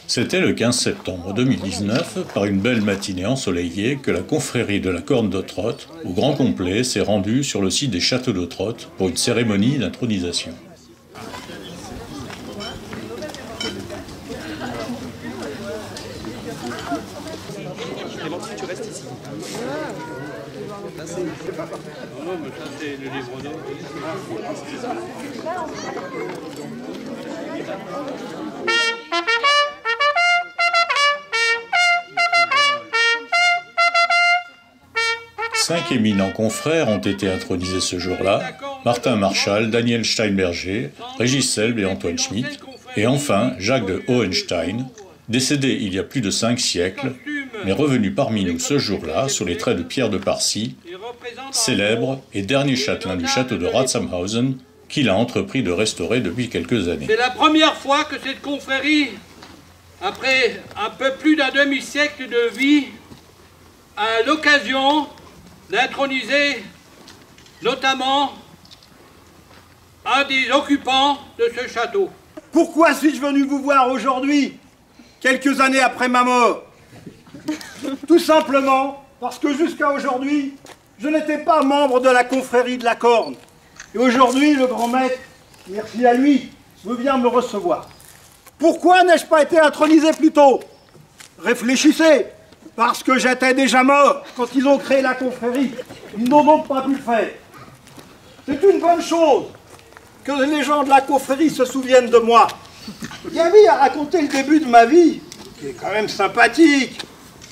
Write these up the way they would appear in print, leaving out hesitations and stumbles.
C'était le 15 septembre 2019, par une belle matinée ensoleillée, que la confrérie de la Corne d'Ottrott, au grand complet, s'est rendue sur le site des châteaux d'Ottrott pour une cérémonie d'intronisation. Tu restes ici. Non, mais ça c'est le livre d'eau. 5 éminents confrères ont été intronisés ce jour-là, Martin Marchal, Daniel Steinberger, Régis Selb et Antoine Schmitt, et enfin Jacques de Hohenstein, décédé il y a plus de 5 siècles, mais revenu parmi nous ce jour-là sous les traits de Pierre de Parcy, célèbre et dernier châtelain du château de Ratsamhausen, qu'il a entrepris de restaurer depuis quelques années. C'est la première fois que cette confrérie, après un peu plus d'un demi-siècle de vie, a l'occasion d'introniser notamment un des occupants de ce château. Pourquoi suis-je venu vous voir aujourd'hui, quelques années après ma mort? Tout simplement parce que jusqu'à aujourd'hui, je n'étais pas membre de la confrérie de la Corne. Et aujourd'hui, le grand maître, merci à lui, vient me recevoir. Pourquoi n'ai-je pas été intronisé plus tôt? Réfléchissez, parce que j'étais déjà mort quand ils ont créé la confrérie. Ils n'ont donc pas pu le faire. C'est une bonne chose que les gens de la confrérie se souviennent de moi. Gaby a raconté le début de ma vie, qui est quand même sympathique.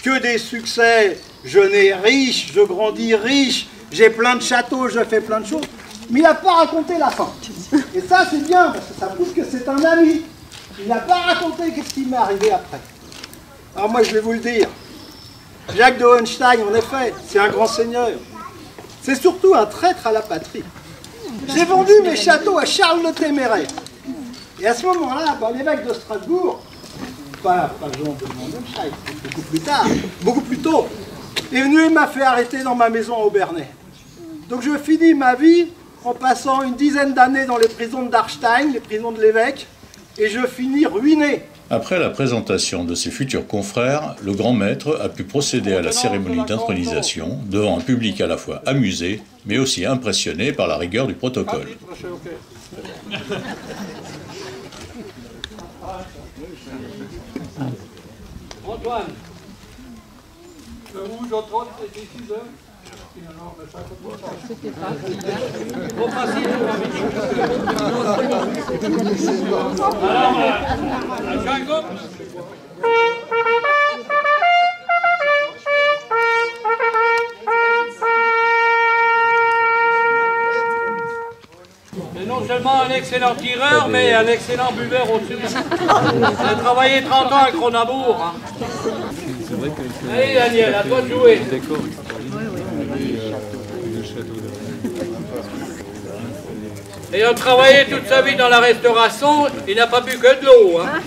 Que des succès, je nais riche, je grandis riche, j'ai plein de châteaux, je fais plein de choses. Mais il n'a pas raconté la fin. Et ça, c'est bien, parce que ça prouve que c'est un ami. Il n'a pas raconté ce qui m'est arrivé après. Alors moi, je vais vous le dire. Jacques de Hohenstein, en effet, c'est un grand seigneur. C'est surtout un traître à la patrie. J'ai vendu mes châteaux à Charles le Téméraire. Et à ce moment-là, l'évêque de Strasbourg, pas Jean de Hohenstein, beaucoup plus tard, beaucoup plus tôt, est venu et m'a fait arrêter dans ma maison à Aubernais. Donc je finis ma vie en passant une dizaine d'années dans les prisons de Darstein, les prisons de l'évêque, et je finis ruiné. Après la présentation de ses futurs confrères, le grand maître a pu procéder à la cérémonie d'intronisation devant un public à la fois amusé, mais aussi impressionné par la rigueur du protocole. Antoine, où j'entends les 6 heures. C'était pas trop facile. Alors, Django. C'est non seulement un excellent tireur, mais un excellent buveur aussi. Il a travaillé 30 ans à Cronenbourg. Hein. Allez Daniel, à toi de jouer. Ayant travaillé toute sa vie dans la restauration, il n'a pas bu que de l'eau. Hein.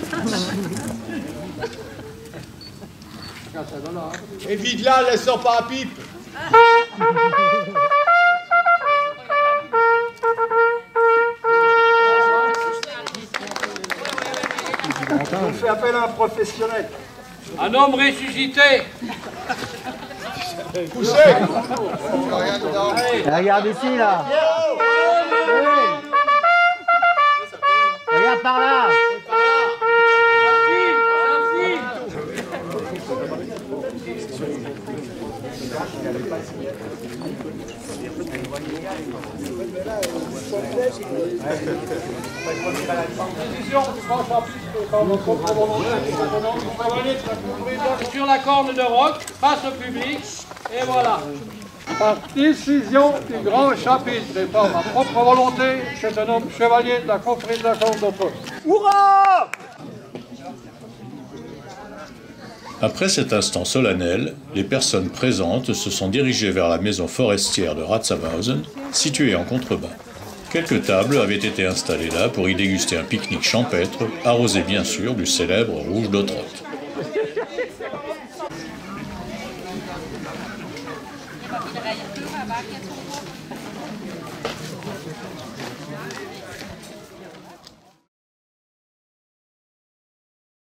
Et vide-la, laisse-en pas à pipe. On fait appel à un professionnel. Un homme ressuscité. Poussez. Regarde ici, là. Regarde par là. Sur la corne de roc, face au public, et voilà. Par décision du grand chapitre et par ma propre volonté, je te nomme chevalier de la confrérie de la Corne d'Ottrott. Hurrah! Après cet instant solennel, les personnes présentes se sont dirigées vers la maison forestière de Ratsamhausen, située en contrebas. Quelques tables avaient été installées là pour y déguster un pique-nique champêtre, arrosé bien sûr du célèbre rouge d'Ottrott.